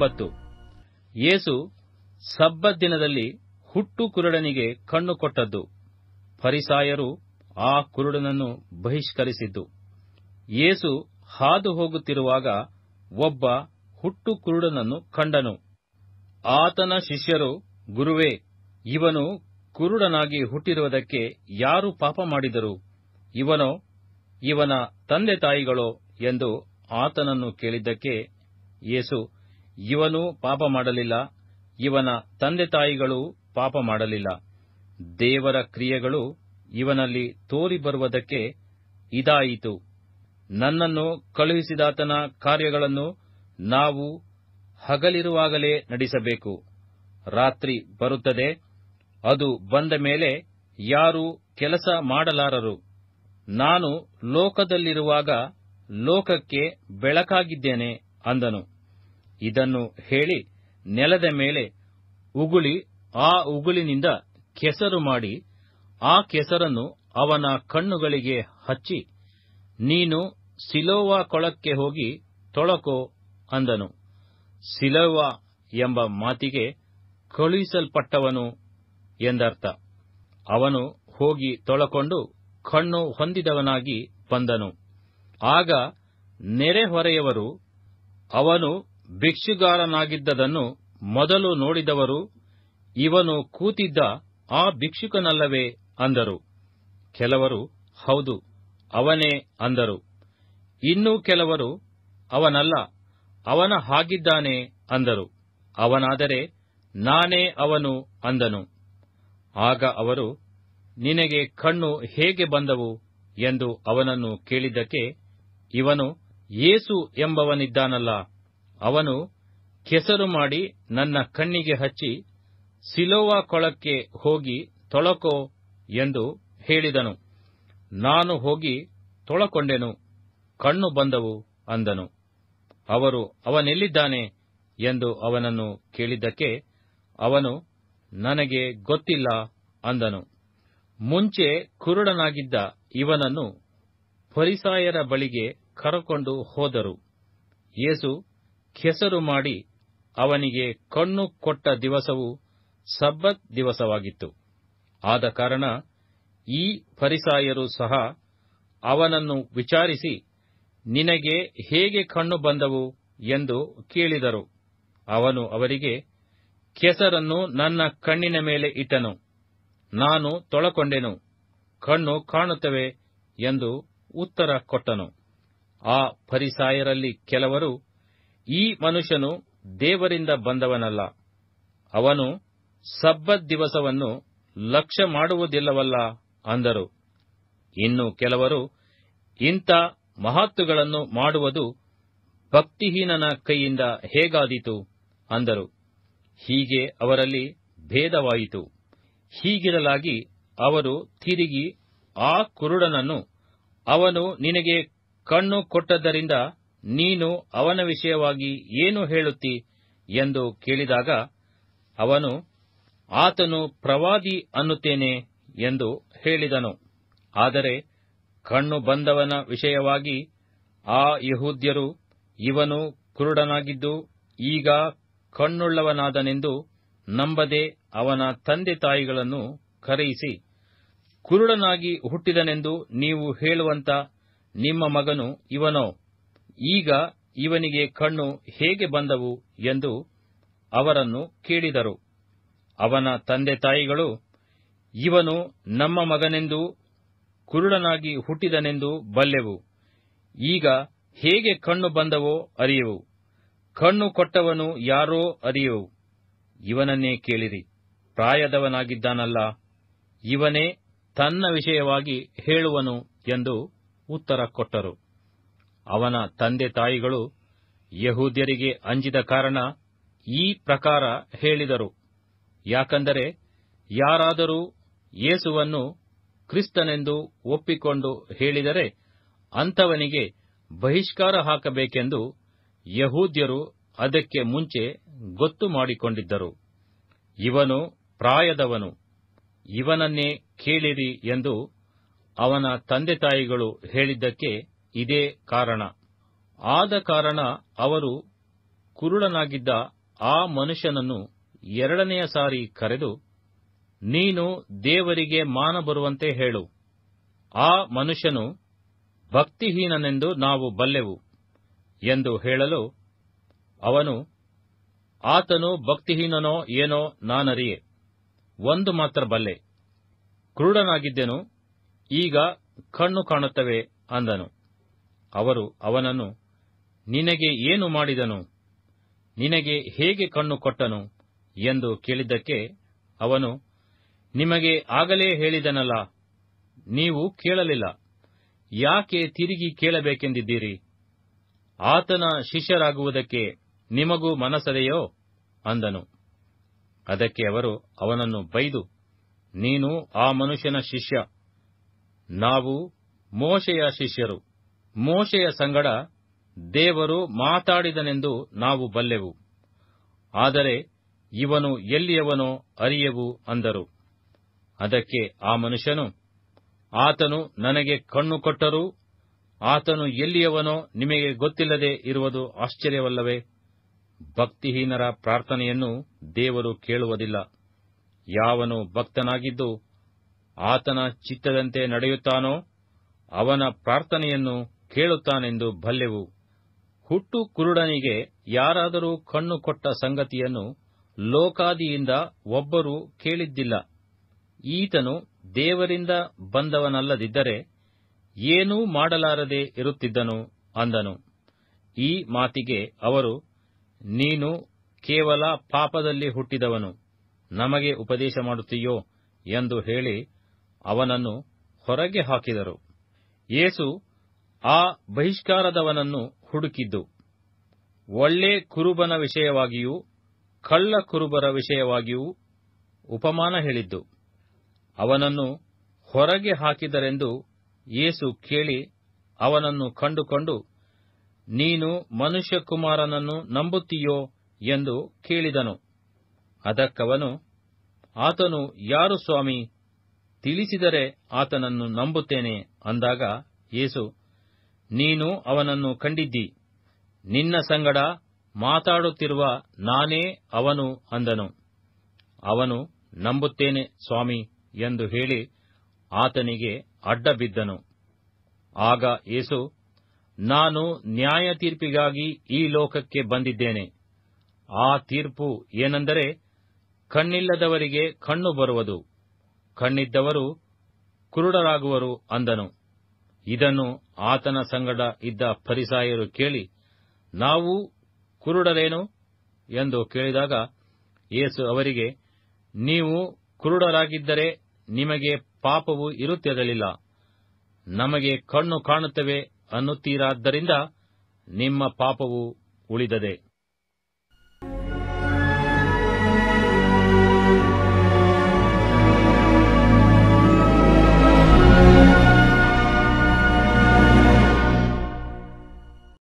9. ಯೇಸು ಸಬ್ಬತ್ ದಿನದಲ್ಲಿ ಹುಟ್ಟು ಕುರುಡನಿಗೆ ಕಣ್ಣು ಕೊಟ್ಟದ್ದು. ಫರಿಸಾಯರು ಆ ಕುರುಡನನ್ನು ಬಹಿಷ್ಕರಿಸಿದ್ದು. ಯೇಸು ಹಾದು ಹೋಗುತ್ತಿರುವಾಗ ಒಬ್ಬ ಹುಟ್ಟು ಕುರುಡನನ್ನು ಕಂಡನು. ಆತನ ಶಿಷ್ಯರು, ಗುರುವೇ, ಇವನು ಕುರುಡನಾಗಿ ಹುಟ್ಟಿರುವುದಕ್ಕೆ ಯಾರು ಪಾಪ ಮಾಡಿದರು, ಇವನೋ ಇವನ ತಂದೆ ತಾಯಿಗಳೋ ಎಂದು ಆತನನ್ನು ಕೇಳಿದ್ದಕ್ಕೆ ಯೇಸು, ಇವನೂ ಪಾಪ ಮಾಡಲಿಲ್ಲ, ಇವನ ತಂದೆ ತಾಯಿಗಳೂ ಪಾಪ ಮಾಡಲಿಲ್ಲ. ದೇವರ ಕ್ರಿಯೆಗಳು ಇವನಲ್ಲಿ ತೋರಿ ಬರುವುದಕ್ಕೆ ಇದಾಯಿತು. ನನ್ನನ್ನು ಕಳುಹಿಸಿದಾತನ ಕಾರ್ಯಗಳನ್ನು ನಾವು ಹಗಲಿರುವಾಗಲೇ ನಡೆಸಬೇಕು. ರಾತ್ರಿ ಬರುತ್ತದೆ, ಅದು ಬಂದ ಮೇಲೆ ಯಾರೂ ಕೆಲಸ ಮಾಡಲಾರರು. ನಾನು ಲೋಕದಲ್ಲಿರುವಾಗ ಲೋಕಕ್ಕೆ ಬೆಳಕಾಗಿದ್ದೇನೆ ಅಂದನು. ಇದನ್ನು ಹೇಳಿ ನೆಲದ ಮೇಲೆ ಉಗುಳಿ ಆ ಉಗುಳಿನಿಂದ ಕೆಸರು ಮಾಡಿ ಆ ಕೆಸರನ್ನು ಅವನ ಕಣ್ಣುಗಳಿಗೆ ಹಚ್ಚಿ, ನೀನು ಸಿಲೋವ ಕೊಳಕ್ಕೆ ಹೋಗಿ ತೊಳಕೋ ಅಂದನು. ಸಿಲೋವ ಎಂಬ ಮಾತಿಗೆ ಕಳುಹಿಸಲ್ಪಟ್ಟವನು ಎಂದರ್ಥ. ಅವನು ಹೋಗಿ ತೊಳಕೊಂಡು ಕಣ್ಣು ಹೊಂದಿದವನಾಗಿ ಬಂದನು. ಆಗ ನೆರೆಹೊರೆಯವರು, ಅವನು ಭಿಕ್ಷುಗಾರನಾಗಿದ್ದದನ್ನು ಮೊದಲು ನೋಡಿದವರು, ಇವನು ಕೂತಿದ್ದ ಆ ಭಿಕ್ಷುಕನಲ್ಲವೇ ಅಂದರು. ಕೆಲವರು, ಹೌದು, ಅವನೇ ಅಂದರು. ಇನ್ನೂ ಕೆಲವರು, ಅವನಲ್ಲ, ಅವನ ಹಾಗಿದ್ದಾನೆ ಅಂದರು. ಅವನಾದರೆ ನಾನೇ ಅವನು ಅಂದನು. ಆಗ ಅವರು, ನಿನಗೆ ಕಣ್ಣು ಹೇಗೆ ಬಂದವು ಎಂದು ಅವನನ್ನು ಕೇಳಿದ್ದಕ್ಕೆ ಇವನು, ಯೇಸು ಎಂಬವನಿದ್ದಾನಲ್ಲ, ಅವನು ಕೆಸರು ಮಾಡಿ ನನ್ನ ಕಣ್ಣಿಗೆ ಹಚ್ಚಿ, ಸಿಲೋವ ಕೊಳಕ್ಕೆ ಹೋಗಿ ತೊಳಕೋ ಎಂದು ಹೇಳಿದನು. ನಾನು ಹೋಗಿ ತೊಳಕೊಂಡೆನು, ಕಣ್ಣು ಬಂದವು ಅಂದನು. ಅವರು, ಅವನೆಲ್ಲಿದ್ದಾನೆ ಎಂದು ಅವನನ್ನು ಕೇಳಿದ್ದಕ್ಕೆ ಅವನು, ನನಗೆ ಗೊತ್ತಿಲ್ಲ ಅಂದನು. ಮುಂಚೆ ಕುರುಡನಾಗಿದ್ದ ಇವನನ್ನು ಫರಿಸಾಯರ ಬಳಿಗೆ ಕರಕೊಂಡು ಹೋದರು. ಯೇಸು ಕೆಸರು ಮಾಡಿ ಅವನಿಗೆ ಕಣ್ಣು ಕೊಟ್ಟ ದಿವಸವು ಸಬ್ಬತ್ ದಿವಸವಾಗಿತ್ತು. ಆದ ಕಾರಣ ಈ ಫರಿಸಾಯರು ಸಹ ಅವನನ್ನು ವಿಚಾರಿಸಿ, ನಿನಗೆ ಹೇಗೆ ಕಣ್ಣು ಬಂದವು ಎಂದು ಕೇಳಿದರು. ಅವನು ಅವರಿಗೆ, ಕೆಸರನ್ನು ನನ್ನ ಕಣ್ಣಿನ ಮೇಲೆ ಇಟ್ಟನು, ನಾನು ತೊಳಕೊಂಡೆನು, ಕಣ್ಣು ಕಾಣುತ್ತವೆ ಎಂದು ಉತ್ತರ ಕೊಟ್ಟನು. ಆ ಫರಿಸಾಯರಲ್ಲಿ ಕೆಲವರು, ಈ ಮನುಷ್ಯನು ದೇವರಿಂದ ಬಂದವನಲ್ಲ, ಅವನು ಸಬ್ಬತ್ ದಿವಸವನ್ನು ಲಕ್ಷ್ಯ ಮಾಡುವುದಿಲ್ಲವಲ್ಲ ಅಂದರು. ಇನ್ನು ಕೆಲವರು, ಇಂಥ ಮಹತ್ತುಗಳನ್ನು ಮಾಡುವುದು ಭಕ್ತಿಹೀನನ ಕೈಯಿಂದ ಹೇಗಾದೀತು ಅಂದರು. ಹೀಗೆ ಅವರಲ್ಲಿ ಭೇದವಾಯಿತು. ಹೀಗಿರಲಾಗಿ ಅವರು ತಿರುಗಿ ಆ ಕುರುಡನನ್ನು, ಅವನು ನಿನಗೆ ಕಣ್ಣು ಕೊಟ್ಟದ್ದರಿಂದ ನೀನು ಅವನ ವಿಷಯವಾಗಿ ಏನು ಹೇಳುತ್ತಿ ಎಂದು ಕೇಳಿದಾಗ ಅವನು, ಆತನು ಪ್ರವಾದಿ ಅನ್ನುತ್ತೇನೆ ಎಂದು ಹೇಳಿದನು. ಆದರೆ ಕಣ್ಣು ಬಂದವನ ವಿಷಯವಾಗಿ ಆ ಯೆಹೂದ್ಯರು, ಇವನು ಕುರುಡನಾಗಿದ್ದು ಈಗ ಕಣ್ಣುಳ್ಳವನಾದನೆಂದು ನಂಬದೆ ಅವನ ತಂದೆ ತಾಯಿಗಳನ್ನು ಕರೆಯಿಸಿ, ಕುರುಡನಾಗಿ ಹುಟ್ಟಿದನೆಂದು ನೀವು ಹೇಳುವಂತ ನಿಮ್ಮ ಮಗನು ಇವನೋ, ಈಗ ಇವನಿಗೆ ಕಣ್ಣು ಹೇಗೆ ಬಂದವು ಎಂದು ಅವರನ್ನು ಕೇಳಿದರು. ಅವನ ತಂದೆ ತಾಯಿಗಳು, ಇವನು ನಮ್ಮ ಮಗನೆಂದೂ ಕುರುಡನಾಗಿ ಹುಟ್ಟಿದನೆಂದು ಬಲ್ಲೆವು, ಈಗ ಹೇಗೆ ಕಣ್ಣು ಬಂದವೋ ಅರಿಯೆವು, ಕಣ್ಣು ಕೊಟ್ಟವನು ಯಾರೋ ಅರಿಯೆವು, ಇವನನ್ನೇ ಕೇಳಿರಿ, ಪ್ರಾಯದವನಾಗಿದ್ದಾನಲ್ಲ, ಇವನೇ ತನ್ನ ವಿಷಯವಾಗಿ ಹೇಳುವನು ಎಂದು ಉತ್ತರ ಕೊಟ್ಟರು. ಅವನ ತಂದೆ ತಾಯಿಗಳು ಯೆಹೂದ್ಯರಿಗೆ ಅಂಜಿದ ಕಾರಣ ಈ ಪ್ರಕಾರ ಹೇಳಿದರು. ಯಾಕಂದರೆ ಯಾರಾದರೂ ಯೇಸುವನ್ನು ಕ್ರಿಸ್ತನೆಂದು ಒಪ್ಪಿಕೊಂಡು ಹೇಳಿದರೆ ಅಂಥವನಿಗೆ ಬಹಿಷ್ಕಾರ ಹಾಕಬೇಕೆಂದು ಯೆಹೂದ್ಯರು ಅದಕ್ಕೆ ಮುಂಚೆ ಗೊತ್ತು ಮಾಡಿಕೊಂಡಿದ್ದರು. ಇವನು ಪ್ರಾಯದವನು, ಇವನನ್ನೇ ಕೇಳಿರಿ ಎಂದು ಅವನ ತಂದೆ ತಾಯಿಗಳು ಹೇಳಿದ್ದಕ್ಕೆ ಇದೇ ಕಾರಣ. ಆದ ಕಾರಣ ಅವರು ಕುರುಡನಾಗಿದ್ದ ಆ ಮನುಷ್ಯನನ್ನು ಎರಡನೆಯ ಸಾರಿ ಕರೆದು, ನೀನು ದೇವರಿಗೆ ಮಾನ ಬರುವಂತೆ ಹೇಳು. ಆ ಮನುಷ್ಯನು ಭಕ್ತಿಹೀನನೆಂದು ನಾವು ಬಲ್ಲೆವು ಎಂದು ಹೇಳಲು, ಅವನು, ಆತನು ಭಕ್ತಿಹೀನನೋ ಏನೋ ನಾನರಿಯೆ, ಒಂದು ಮಾತ್ರ ಬಲ್ಲೆ, ಕುರುಡನಾಗಿದ್ದೆನು, ಈಗ ಕಣ್ಣು ಕಾಣುತ್ತವೆ ಅಂದನು. ಅವರು ಅವನನ್ನು, ನಿನಗೆ ಏನು ಮಾಡಿದನು? ನಿನಗೆ ಹೇಗೆ ಕಣ್ಣು ಕೊಟ್ಟನು ಎಂದು ಕೇಳಿದ್ದಕ್ಕೆ ಅವನು, ನಿಮಗೆ ಆಗಲೇ ಹೇಳಿದನಲ್ಲ, ನೀವು ಕೇಳಲಿಲ್ಲ, ಯಾಕೆ ತಿರುಗಿ ಕೇಳಬೇಕೆಂದಿದ್ದೀರಿ? ಆತನ ಶಿಷ್ಯರಾಗುವುದಕ್ಕೆ ನಿಮಗೂ ಮನಸ್ಸದೆಯೋ ಅಂದನು. ಅದಕ್ಕೆ ಅವರು ಅವನನ್ನು ಬೈದು, ನೀನು ಆ ಮನುಷ್ಯನ ಶಿಷ್ಯ, ನಾವು ಮೋಶೆಯ ಶಿಷ್ಯರು. ಮೋಶೆಯ ಸಂಗಡ ದೇವರು ಮಾತಾಡಿದನೆಂದು ನಾವು ಬಲ್ಲೆವು, ಆದರೆ ಇವನು ಎಲ್ಲಿಯವನೋ ಅರಿಯೆವು ಅಂದರು. ಅದಕ್ಕೆ ಆ ಮನುಷ್ಯನು, ಆತನು ನನಗೆ ಕಣ್ಣು ಕೊಟ್ಟರೂ ಆತನು ಎಲ್ಲಿಯವನೋ ನಿಮಗೆ ಗೊತ್ತಿಲ್ಲದೆ ಇರುವುದು ಆಶ್ಚರ್ಯವಲ್ಲವೇ? ಭಕ್ತಿಹೀನರ ಪ್ರಾರ್ಥನೆಯನ್ನು ದೇವರು ಕೇಳುವುದಿಲ್ಲ. ಯಾವನು ಭಕ್ತನಾಗಿದ್ದು ಆತನ ಚಿತ್ತದಂತೆ ನಡೆಯುತ್ತಾನೋ ಅವನ ಪ್ರಾರ್ಥನೆಯನ್ನು ಕೇಳುತ್ತಾನೆಂದು ಬಲ್ಲೆವು. ಹುಟ್ಟು ಕುರುಡನಿಗೆ ಯಾರಾದರೂ ಕಣ್ಣು ಕೊಟ್ಟ ಸಂಗತಿಯನ್ನು ಲೋಕಾದಿಯಿಂದ ಒಬ್ಬರೂ ಕೇಳಿದ್ದಿಲ್ಲ. ಈತನು ದೇವರಿಂದ ಬಂದವನಲ್ಲದಿದ್ದರೆ ಏನೂ ಮಾಡಲಾರದೆ ಇರುತ್ತಿದ್ದನು ಅಂದನು. ಈ ಮಾತಿಗೆ ಅವರು, ನೀನು ಕೇವಲ ಪಾಪದಲ್ಲಿ ಹುಟ್ಟಿದವನು, ನಮಗೆ ಉಪದೇಶ ಮಾಡುತ್ತೀಯೋ ಎಂದು ಹೇಳಿ ಅವನನ್ನು ಹೊರಗೆ ಹಾಕಿದರು. ಯೇಸು ಆ ಬಹಿಷ್ಕಾರದವನನ್ನು ಹುಡುಕಿದ್ದು ಒಳ್ಳೆ ಕುರುಬನ ವಿಷಯವಾಗಿಯೂ ಕಳ್ಳ ಕುರುಬರ ವಿಷಯವಾಗಿಯೂ ಉಪಮಾನ ಹೇಳಿದ್ದು. ಅವನನ್ನು ಹೊರಗೆ ಹಾಕಿದರೆಂದು ಯೇಸು ಕೇಳಿ ಅವನನ್ನು ಕಂಡುಕೊಂಡು, ನೀನು ಮನುಷ್ಯಕುಮಾರನನ್ನು ನಂಬುತ್ತೀಯೋ ಎಂದು ಕೇಳಿದನು. ಅದಕ್ಕವನು, ಆತನು ಯಾರು ಸ್ವಾಮಿ? ತಿಳಿಸಿದರೆ ಆತನನ್ನು ನಂಬುತ್ತೇನೆ ಅಂದಾಗ ಯೇಸು, ನೀನು ಅವನನ್ನು ಕಂಡಿದ್ದಿ, ನಿನ್ನ ಸಂಗಡ ಮಾತಾಡುತ್ತಿರುವ ನಾನೇ ಅವನು ಅಂದನು. ಅವನು, ನಂಬುತ್ತೇನೆ ಸ್ವಾಮಿ ಎಂದು ಹೇಳಿ ಆತನಿಗೆ ಅಡ್ಡಬಿದ್ದನು. ಆಗ ಯೇಸು, ನಾನು ನ್ಯಾಯ ತೀರ್ಪಿಗಾಗಿ ಈ ಲೋಕಕ್ಕೆ ಬಂದಿದ್ದೇನೆ. ಆ ತೀರ್ಪು ಏನೆಂದರೆ, ಕಣ್ಣಿಲ್ಲದವರಿಗೆ ಕಣ್ಣು ಬರುವುದು, ಕಣ್ಣಿದ್ದವರು ಕುರುಡರಾಗುವರು ಅಂದನು. ಇದನ್ನು ಆತನ ಸಂಗಡ ಇದ್ದ ಫರಿಸಾಯರು ಕೇಳಿ, ನಾವು ಕುರುಡರೇನು ಎಂದು ಕೇಳಿದಾಗ ಯೇಸು ಅವರಿಗೆ, ನೀವು ಕುರುಡರಾಗಿದ್ದರೆ ನಿಮಗೆ ಪಾಪವು ಇರುತ್ತಿರಲಿಲ್ಲ. ನಮಗೆ ಕಣ್ಣು ಕಾಣುತ್ತವೆ ಅನ್ನುತ್ತೀರಾದ್ದರಿಂದ ನಿಮ್ಮ ಪಾಪವು ಉಳಿದದೆ.